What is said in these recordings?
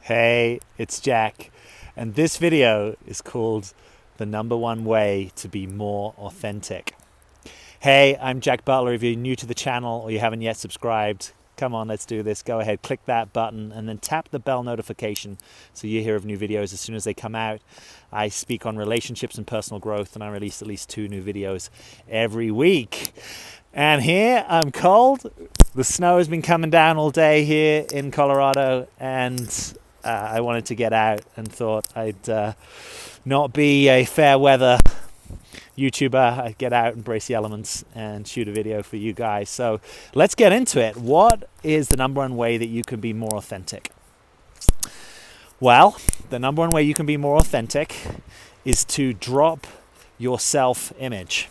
Hey, it's Jack, and this video is called The Number One Way to Be More Authentic. Hey, I'm Jack Butler. If you're new to the channel or you haven't yet subscribed, come on, let's do this. Go ahead, click that button and then tap the bell notification so you hear of new videos as soon as they come out. I speak on relationships and personal growth, and I release at least 2 new videos every week. And here I'm cold. The snow has been coming down all day here in Colorado, and I wanted to get out and thought I'd not be a fair weather YouTuber. I'd get out, embrace the elements, and shoot a video for you guys. So let's get into it. What is the number one way that you can be more authentic? Well, the number one way you can be more authentic is to drop your self-image.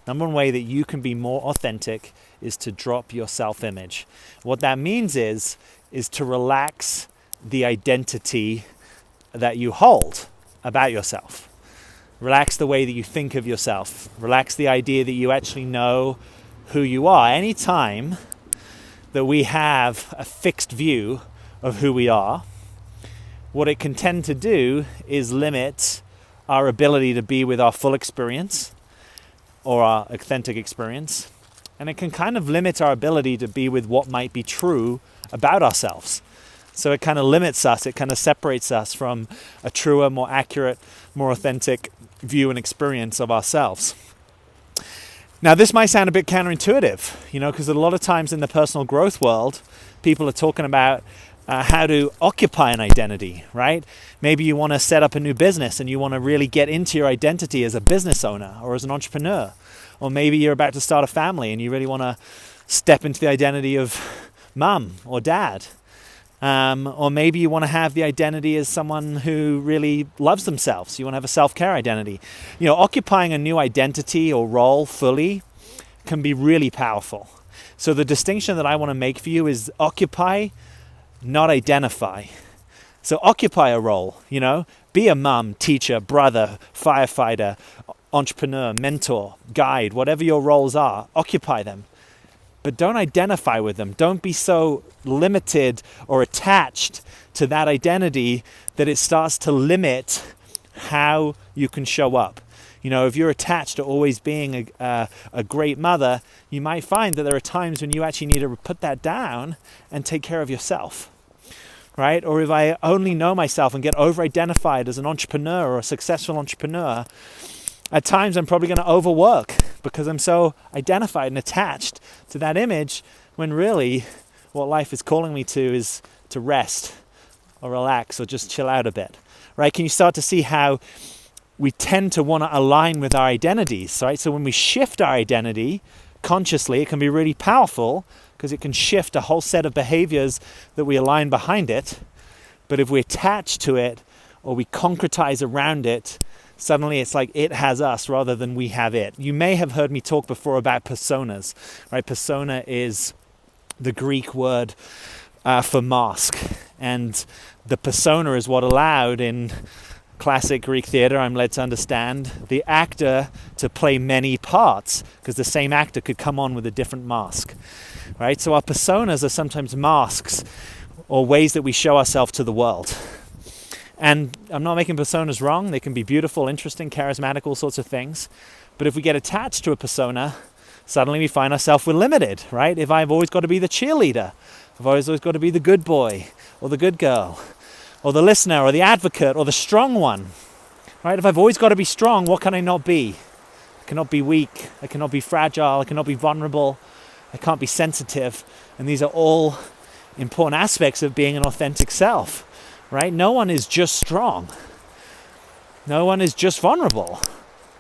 Number one way that you can be more authentic is to drop your self-image. What that means is to relax the identity that you hold about yourself. Relax the way that you think of yourself. Relax the idea that you actually know who you are. Anytime that we have a fixed view of who we are, what it can tend to do is limit our ability to be with our full experience or our authentic experience. And it can kind of limit our ability to be with what might be true about ourselves. So it kind of limits us, it kind of separates us from a truer, more accurate, more authentic view and experience of ourselves. Now, this might sound a bit counterintuitive, because a lot of times in the personal growth world, people are talking about how to occupy an identity, right? Maybe you want to set up a new business and you want to really get into your identity as a business owner or as an entrepreneur. Or maybe you're about to start a family and you really want to step into the identity of mum or dad. Or maybe you want to have the identity as someone who really loves themselves. You want to have a self-care identity. Occupying a new identity or role fully can be really powerful. So the distinction that I want to make for you is occupy, not identify. So occupy a role, be a mum, teacher, brother, firefighter, entrepreneur, mentor, guide, whatever your roles are, occupy them. But don't identify with them. Don't be so limited or attached to that identity that it starts to limit how you can show up. If you're attached to always being a great mother, you might find that there are times when you actually need to put that down and take care of yourself, right? Or if I only know myself and get over-identified as an entrepreneur or a successful entrepreneur, at times I'm probably going to overwork because I'm so identified and attached to that image, when really what life is calling me to is to rest or relax or just chill out a bit, right? Can you start to see how we tend to want to align with our identities, right? So when we shift our identity consciously, it can be really powerful because it can shift a whole set of behaviors that we align behind it. But if we attach to it or we concretize around it, suddenly it's like it has us rather than we have it. You may have heard me talk before about personas, right? Persona is the Greek word for mask. And the persona is what allowed in classic Greek theater, I'm led to understand, the actor to play many parts, because the same actor could come on with a different mask, right? So our personas are sometimes masks or ways that we show ourselves to the world. And I'm not making personas wrong. They can be beautiful, interesting, charismatic, all sorts of things. But if we get attached to a persona, suddenly we find ourselves we're limited, right? If I've always got to be the cheerleader, I've always got to be the good boy or the good girl or the listener or the advocate or the strong one, right? If I've always got to be strong, what can I not be? I cannot be weak. I cannot be fragile. I cannot be vulnerable. I can't be sensitive. And these are all important aspects of being an authentic self. Right? No one is just strong. No one is just vulnerable.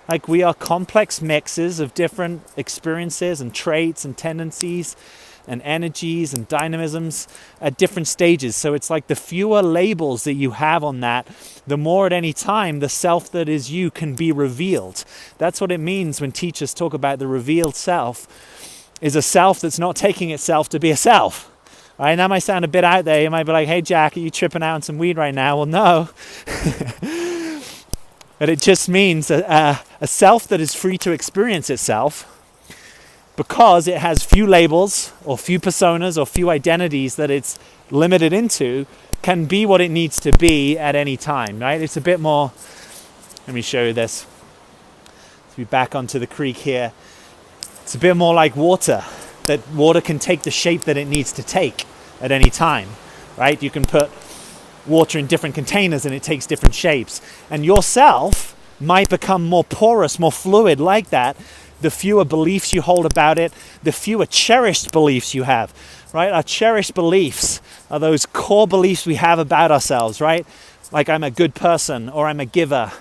Like, we are complex mixes of different experiences and traits and tendencies and energies and dynamisms at different stages. So it's like the fewer labels that you have on that, the more at any time the self that is you can be revealed. That's what it means when teachers talk about the revealed self, is a self that's not taking itself to be a self. All right, that might sound a bit out there. You might be like, hey, Jack, are you tripping out on some weed right now? Well, no. But it just means a self that is free to experience itself because it has few labels or few personas or few identities that it's limited into, can be what it needs to be at any time, right? It's a bit more, let me show you this. Let's be back onto the creek here. It's a bit more like water, that water can take the shape that it needs to take at any time, right? You can put water in different containers and it takes different shapes. And yourself might become more porous, more fluid like that, the fewer beliefs you hold about it, the fewer cherished beliefs you have, right? Our cherished beliefs are those core beliefs we have about ourselves, right? Like I'm a good person, or I'm a giver,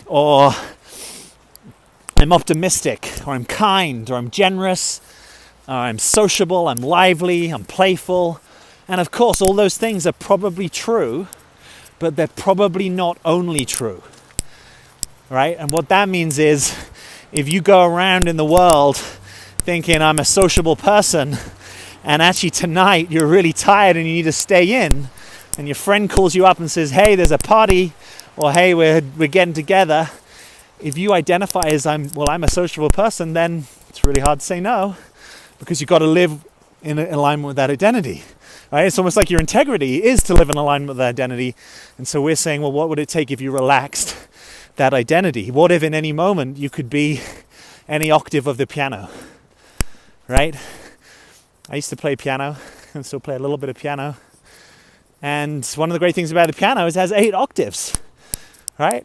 or I'm optimistic, or I'm kind, or I'm generous, or I'm sociable, I'm lively, I'm playful. And of course, all those things are probably true, but they're probably not only true, right? And what that means is, if you go around in the world thinking I'm a sociable person, and actually tonight you're really tired and you need to stay in, and your friend calls you up and says, hey, there's a party, or hey, we're getting together, if you identify as I'm a sociable person, then it's really hard to say no, because you've got to live in alignment with that identity. Right? It's almost like your integrity is to live in alignment with that identity. And so we're saying, well, what would it take if you relaxed that identity? What if in any moment you could be any octave of the piano, right? I used to play piano and still play a little bit of piano. And one of the great things about the piano is it has 8 octaves, right?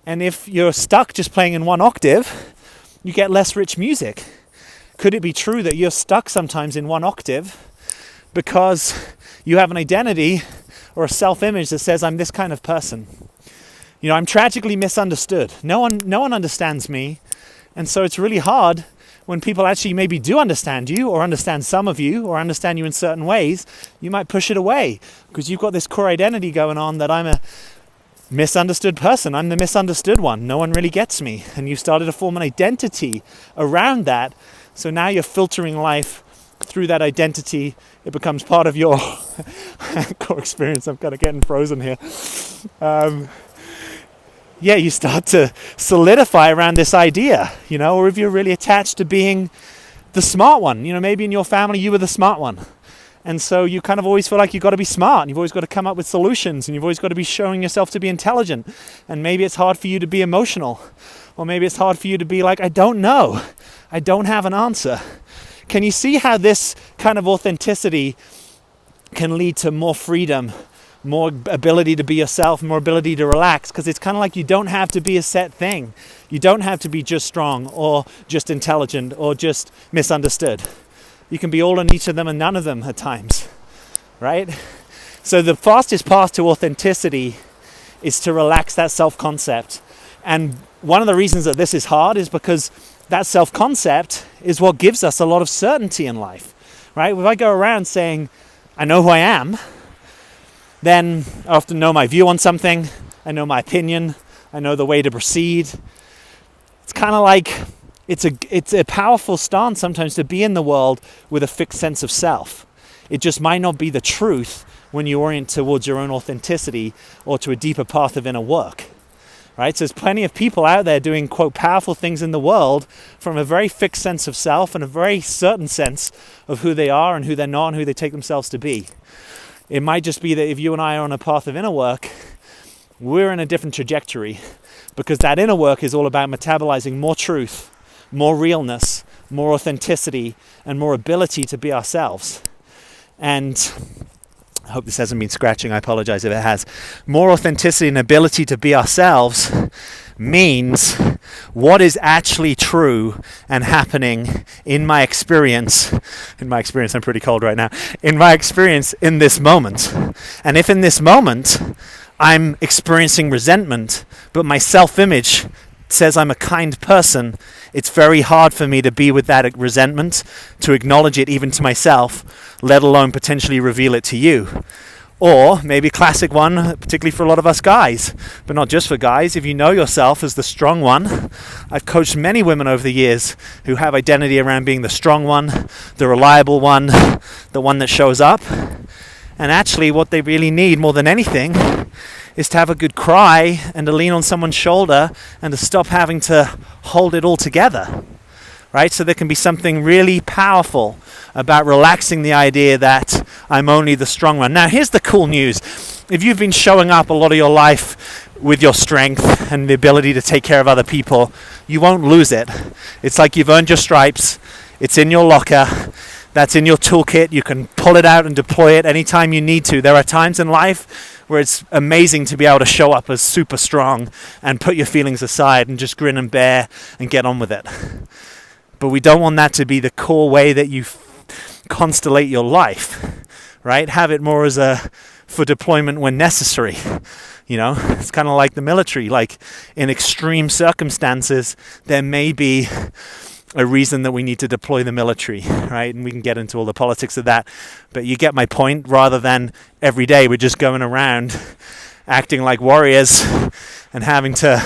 And if you're stuck just playing in one octave, you get less rich music. Could it be true that you're stuck sometimes in one octave because you have an identity or a self-image that says, I'm this kind of person? You know, I'm tragically misunderstood. No one understands me. And so it's really hard when people actually maybe do understand you, or understand some of you, or understand you in certain ways. You might push it away because you've got this core identity going on that I'm a misunderstood person. I'm the misunderstood one. No one really gets me. And you started to form an identity around that. So now you're filtering life through that identity. It becomes part of your core experience. I'm kind of getting frozen here. You start to solidify around this idea, you know, or if you're really attached to being the smart one, you know, maybe in your family you were the smart one. And so you kind of always feel like you've got to be smart, and you've always got to come up with solutions, and you've always got to be showing yourself to be intelligent. And maybe it's hard for you to be emotional, or maybe it's hard for you to be like, I don't know. I don't have an answer. Can you see how this kind of authenticity can lead to more freedom, more ability to be yourself, more ability to relax? Because it's kind of like you don't have to be a set thing. You don't have to be just strong, or just intelligent, or just misunderstood. You can be all in each of them and none of them at times, right? So the fastest path to authenticity is to relax that self-concept. And one of the reasons that this is hard is because that self-concept is what gives us a lot of certainty in life, right? If I go around saying, I know who I am, then I often know my view on something, I know my opinion, I know the way to proceed. It's kind of like, it's a powerful stance sometimes to be in the world with a fixed sense of self. It just might not be the truth when you orient towards your own authenticity or to a deeper path of inner work. Right? So there's plenty of people out there doing, quote, powerful things in the world from a very fixed sense of self and a very certain sense of who they are and who they're not and who they take themselves to be. It might just be that if you and I are on a path of inner work, we're in a different trajectory, because that inner work is all about metabolizing more truth, more realness, more authenticity, and more ability to be ourselves. And I hope this hasn't been scratching. I apologize if it has. More authenticity and ability to be ourselves means what is actually true and happening in my experience. In my experience, I'm pretty cold right now. In my experience in this moment. And if in this moment I'm experiencing resentment, but my self-image says I'm a kind person, it's very hard for me to be with that resentment, to acknowledge it even to myself, let alone potentially reveal it to you. Or maybe a classic one, particularly for a lot of us guys, but not just for guys. If you know yourself as the strong one, I've coached many women over the years who have identity around being the strong one, the reliable one, the one that shows up. And actually what they really need more than anything is to have a good cry and to lean on someone's shoulder and to stop having to hold it all together, right? So there can be something really powerful about relaxing the idea that I'm only the strong one. Now, here's the cool news. If you've been showing up a lot of your life with your strength and the ability to take care of other people, you won't lose it. It's like you've earned your stripes. It's in your locker. That's in your toolkit. You can pull it out and deploy it anytime you need to. There are times in life where it's amazing to be able to show up as super strong and put your feelings aside and just grin and bear and get on with it. But we don't want that to be the core way that you constellate your life, right? Have it more as for deployment when necessary. You know, it's kind of like the military. Like in extreme circumstances, there may be a reason that we need to deploy the military, right? And we can get into all the politics of that. But you get my point. Rather than every day we're just going around acting like warriors and having to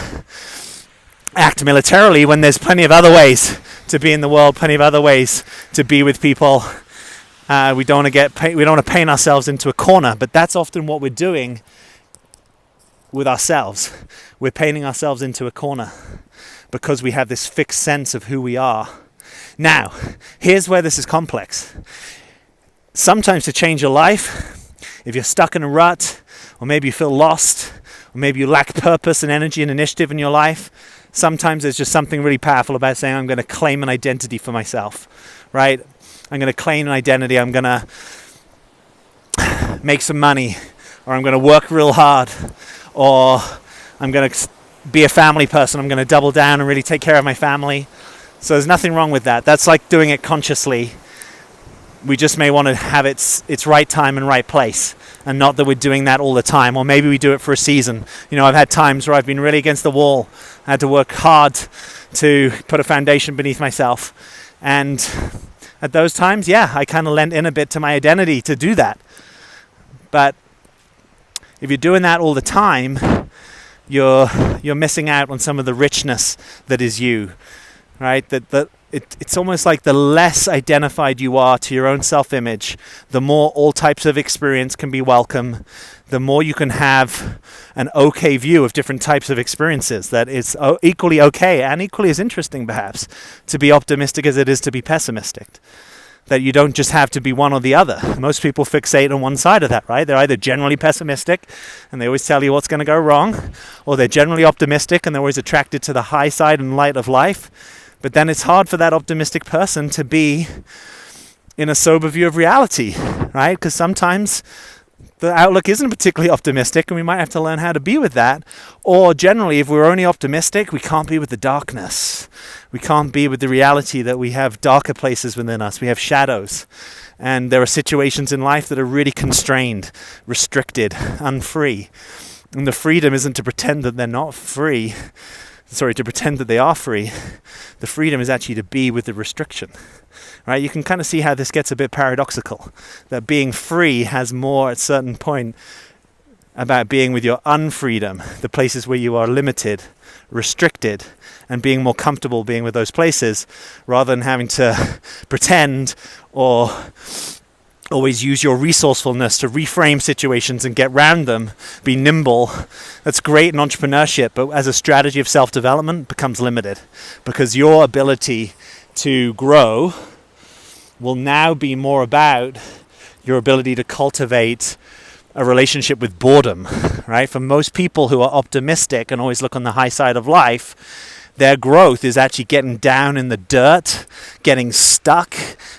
act militarily when there's plenty of other ways to be in the world, plenty of other ways to be with people. We don't want to paint ourselves into a corner, but that's often what we're doing with ourselves. We're painting ourselves into a corner because we have this fixed sense of who we are. Now, here's where this is complex. Sometimes to change your life, if you're stuck in a rut, or maybe you feel lost, or maybe you lack purpose and energy and initiative in your life, sometimes there's just something really powerful about saying, I'm going to claim an identity for myself, right? I'm going to claim an identity. I'm going to make some money, or I'm going to work real hard, or I'm going to be a family person. I'm going to double down and really take care of my family. So there's nothing wrong with that. That's like doing it consciously. We just may want to have its right time and right place, and not that we're doing that all the time. Or maybe we do it for a season. You know, I've had times where I've been really against the wall. I had to work hard to put a foundation beneath myself. And at those times, yeah, I kind of lent in a bit to my identity to do that. But if you're doing that all the time, you're missing out on some of the richness that is you, right? It's almost like the less identified you are to your own self-image, the more all types of experience can be welcome, the more you can have an okay view of different types of experiences, that it's equally okay and equally as interesting perhaps to be optimistic as it is to be pessimistic. That you don't just have to be one or the other. Most people fixate on one side of that, right? They're either generally pessimistic and they always tell you what's going to go wrong, or they're generally optimistic and they're always attracted to the high side and light of life. But then it's hard for that optimistic person to be in a sober view of reality, right? Because sometimes the outlook isn't particularly optimistic and we might have to learn how to be with that. Or generally, if we're only optimistic, we can't be with the darkness. We can't be with the reality that we have darker places within us. We have shadows. And there are situations in life that are really constrained, restricted, unfree. And the freedom isn't to pretend that they're not free. To pretend that they are free. The freedom is actually to be with the restriction. Right? You can kind of see how this gets a bit paradoxical. That being free has more at a certain point about being with your unfreedom, the places where you are limited, restricted, and being more comfortable being with those places, rather than having to pretend or always use your resourcefulness to reframe situations and get around them, be nimble. That's great in entrepreneurship, but as a strategy of self-development, becomes limited because your ability to grow will now be more about your ability to cultivate a relationship with boredom, right? For most people who are optimistic and always look on the high side of life, their growth is actually getting down in the dirt, getting stuck,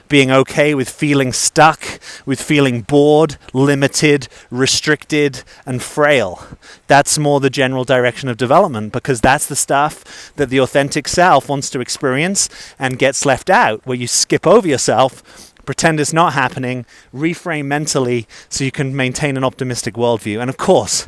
being okay with feeling stuck, with feeling bored, limited, restricted, and frail. That's more the general direction of development, because that's the stuff that the authentic self wants to experience and gets left out, where you skip over yourself, pretend it's not happening, reframe mentally so you can maintain an optimistic worldview. And of course,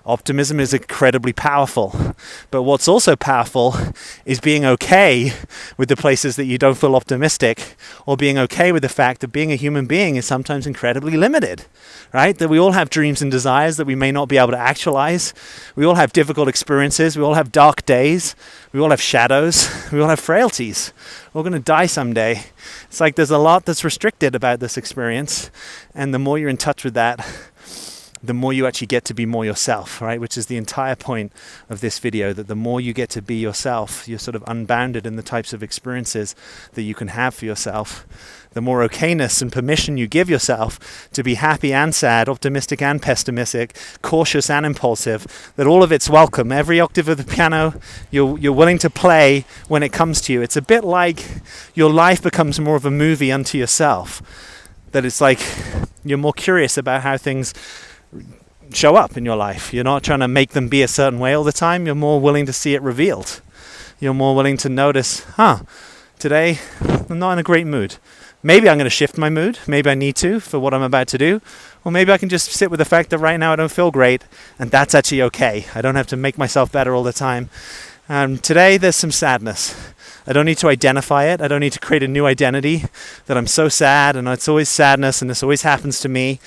optimism is incredibly powerful. But what's also powerful is being okay with the places that you don't feel optimistic, or being okay with the fact that being a human being is sometimes incredibly limited, right? That we all have dreams and desires that we may not be able to actualize. We all have difficult experiences. We all have dark days. We all have shadows. We all have frailties. We're going to die someday. It's like there's a lot that's restricted about this experience. And the more you're in touch with that, the more you actually get to be more yourself, right? Which is the entire point of this video, that the more you get to be yourself, you're sort of unbounded in the types of experiences that you can have for yourself. The more okayness and permission you give yourself to be happy and sad, optimistic and pessimistic, cautious and impulsive, that all of it's welcome. Every octave of the piano you're willing to play when it comes to you. It's a bit like your life becomes more of a movie unto yourself. That it's like you're more curious about how things show up in your life. You're not trying to make them be a certain way all the time. You're more willing to see it revealed. You're more willing to notice, today I'm not in a great mood. Maybe I'm going to shift my mood. Maybe I need to for what I'm about to do. Or maybe I can just sit with the fact that right now I don't feel great, and that's actually okay. I don't have to make myself better all the time. Today there's some sadness. I don't need to identify it. I don't need to create a new identity that I'm so sad and it's always sadness and this always happens to me.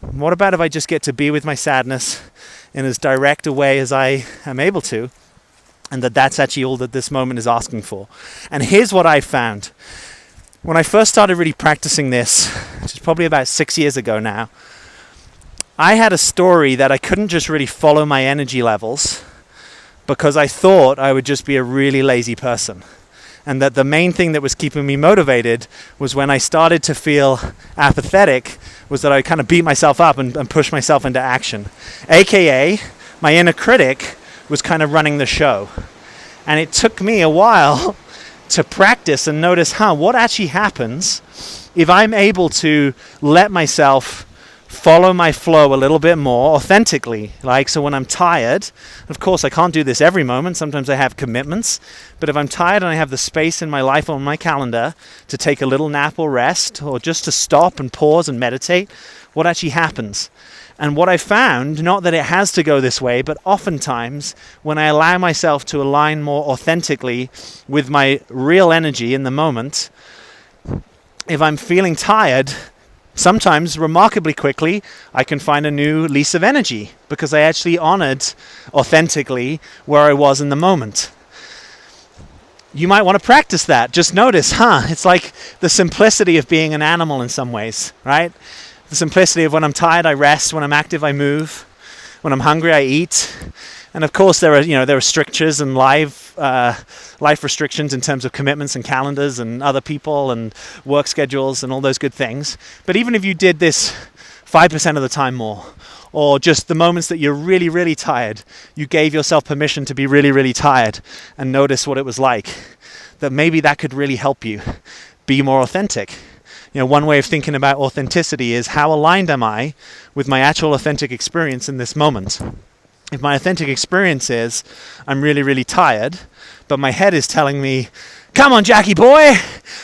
What about if I just get to be with my sadness in as direct a way as I am able to, and that's actually all that this moment is asking for? And here's what I found. When I first started really practicing this, which is probably about 6 years ago now, I had a story that I couldn't just really follow my energy levels because I thought I would just be a really lazy person. And that the main thing that was keeping me motivated was when I started to feel apathetic, was that I kind of beat myself up and push myself into action. AKA, my inner critic was kind of running the show. And it took me a while to practice and notice, what actually happens if I'm able to let myself follow my flow a little bit more authentically. So when I'm tired, of course I can't do this every moment, sometimes I have commitments, but if I'm tired and I have the space in my life on my calendar to take a little nap or rest, or just to stop and pause and meditate, what actually happens? And what I found, not that it has to go this way, but oftentimes when I allow myself to align more authentically with my real energy in the moment, if I'm feeling tired, sometimes, remarkably quickly, I can find a new lease of energy because I actually honored authentically where I was in the moment. You might want to practice that. Just notice, it's like the simplicity of being an animal in some ways, right? The simplicity of when I'm tired, I rest. When I'm active, I move. When I'm hungry, I eat. And of course, there are strictures and life restrictions in terms of commitments and calendars and other people and work schedules and all those good things. But even if you did this 5% of the time more, or just the moments that you're really, really tired, you gave yourself permission to be really, really tired and notice what it was like, that maybe that could really help you be more authentic. One way of thinking about authenticity is, how aligned am I with my actual authentic experience in this moment? If my authentic experience is, I'm really, really tired, but my head is telling me, come on, Jackie boy,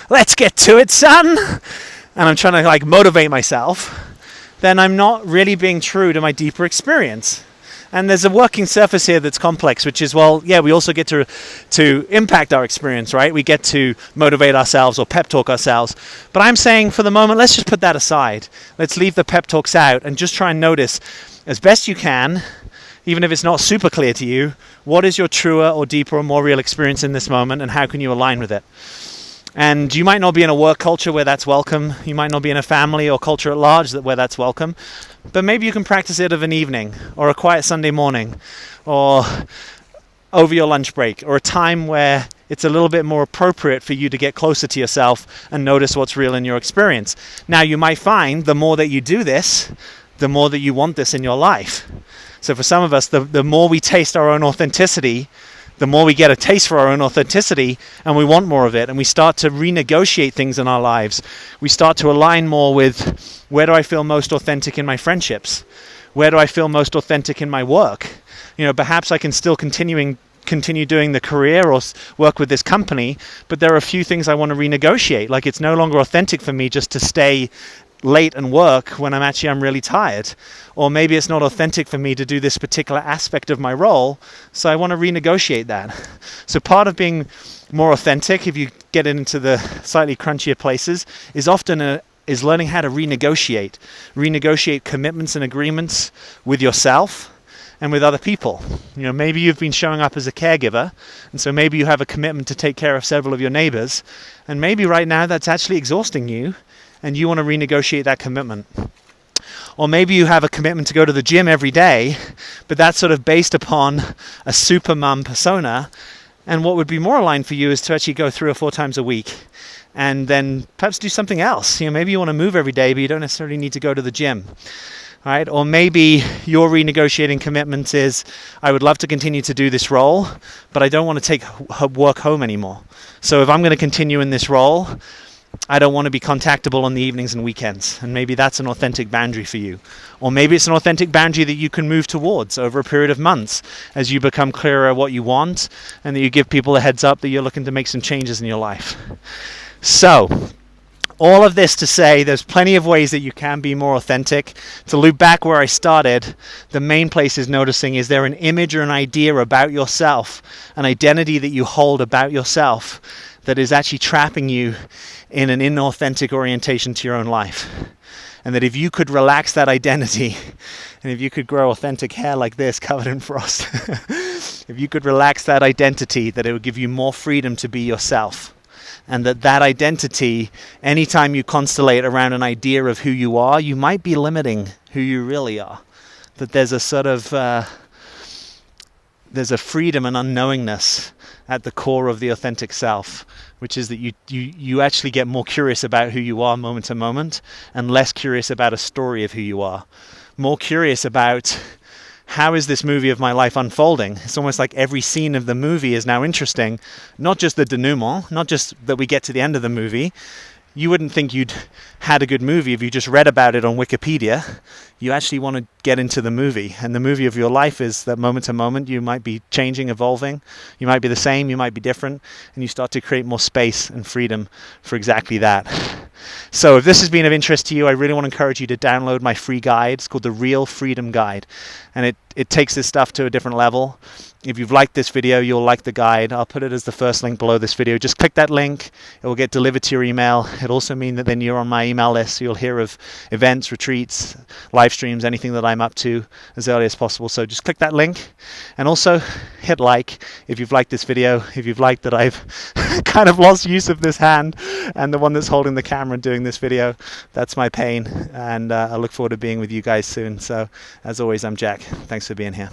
let's get to it, son. And I'm trying to motivate myself, then I'm not really being true to my deeper experience. And there's a working surface here that's complex, which is, we also get to impact our experience, right? We get to motivate ourselves or pep talk ourselves. But I'm saying, for the moment, let's just put that aside. Let's leave the pep talks out and just try and notice, as best you can, even if it's not super clear to you, what is your truer or deeper or more real experience in this moment, and how can you align with it? And you might not be in a work culture where that's welcome. You might not be in a family or culture at large where that's welcome. But maybe you can practice it of an evening, or a quiet Sunday morning, or over your lunch break, or a time where it's a little bit more appropriate for you to get closer to yourself and notice what's real in your experience. Now, you might find the more that you do this, the more that you want this in your life. So for some of us, the more we taste our own authenticity, the more we get a taste for our own authenticity, and we want more of it, and we start to renegotiate things in our lives. We start to align more with, where do I feel most authentic in my friendships? Where do I feel most authentic in my work? Perhaps I can still continue doing the career or work with this company, but there are a few things I want to renegotiate. Like, it's no longer authentic for me just to stay late and work when I'm really tired. Or maybe it's not authentic for me to do this particular aspect of my role, so I want to renegotiate that. So part of being more authentic, if you get into the slightly crunchier places, is often is learning how to renegotiate commitments and agreements with yourself and with other people. Maybe you've been showing up as a caregiver, and so maybe you have a commitment to take care of several of your neighbors, and maybe right now that's actually exhausting you, and you want to renegotiate that commitment. Or maybe you have a commitment to go to the gym every day, but that's sort of based upon a super mum persona. And what would be more aligned for you is to actually go 3 or 4 times a week and then perhaps do something else. Maybe you want to move every day, but you don't necessarily need to go to the gym. Right? Or maybe your renegotiating commitment is, I would love to continue to do this role, but I don't want to take work home anymore. So if I'm going to continue in this role, I don't want to be contactable on the evenings and weekends. And maybe that's an authentic boundary for you. Or maybe it's an authentic boundary that you can move towards over a period of months as you become clearer what you want, and that you give people a heads up that you're looking to make some changes in your life. So, all of this to say, there's plenty of ways that you can be more authentic. To loop back where I started, the main place is noticing, is there an image or an idea about yourself, an identity that you hold about yourself that is actually trapping you in an inauthentic orientation to your own life? And that if you could relax that identity, and if you could grow authentic hair like this covered in frost, if you could relax that identity, that it would give you more freedom to be yourself. And that identity, anytime you constellate around an idea of who you are, you might be limiting who you really are. That there's a sort of, there's a freedom and unknowingness at the core of the authentic self, which is that you actually get more curious about who you are moment to moment, and less curious about a story of who you are. More curious about, how is this movie of my life unfolding? It's almost like every scene of the movie is now interesting. Not just the denouement, not just that we get to the end of the movie. You wouldn't think you'd had a good movie if you just read about it on Wikipedia. You actually want to get into the movie. And the movie of your life is that moment to moment you might be changing, evolving. You might be the same, you might be different. And you start to create more space and freedom for exactly that. So if this has been of interest to you, I really want to encourage you to download my free guide. It's called the Real Freedom Guide. And it takes this stuff to a different level. If you've liked this video, you'll like the guide. I'll put it as the first link below this video. Just click that link. It will get delivered to your email. It'll also mean that then you're on my email list. So you'll hear of events, retreats, live streams, anything that I'm up to as early as possible. So just click that link. And also hit like if you've liked this video. If you've liked that I've kind of lost use of this hand and the one that's holding the camera and doing this video, that's my pain. And I look forward to being with you guys soon. So as always, I'm Jack. Thanks for being here.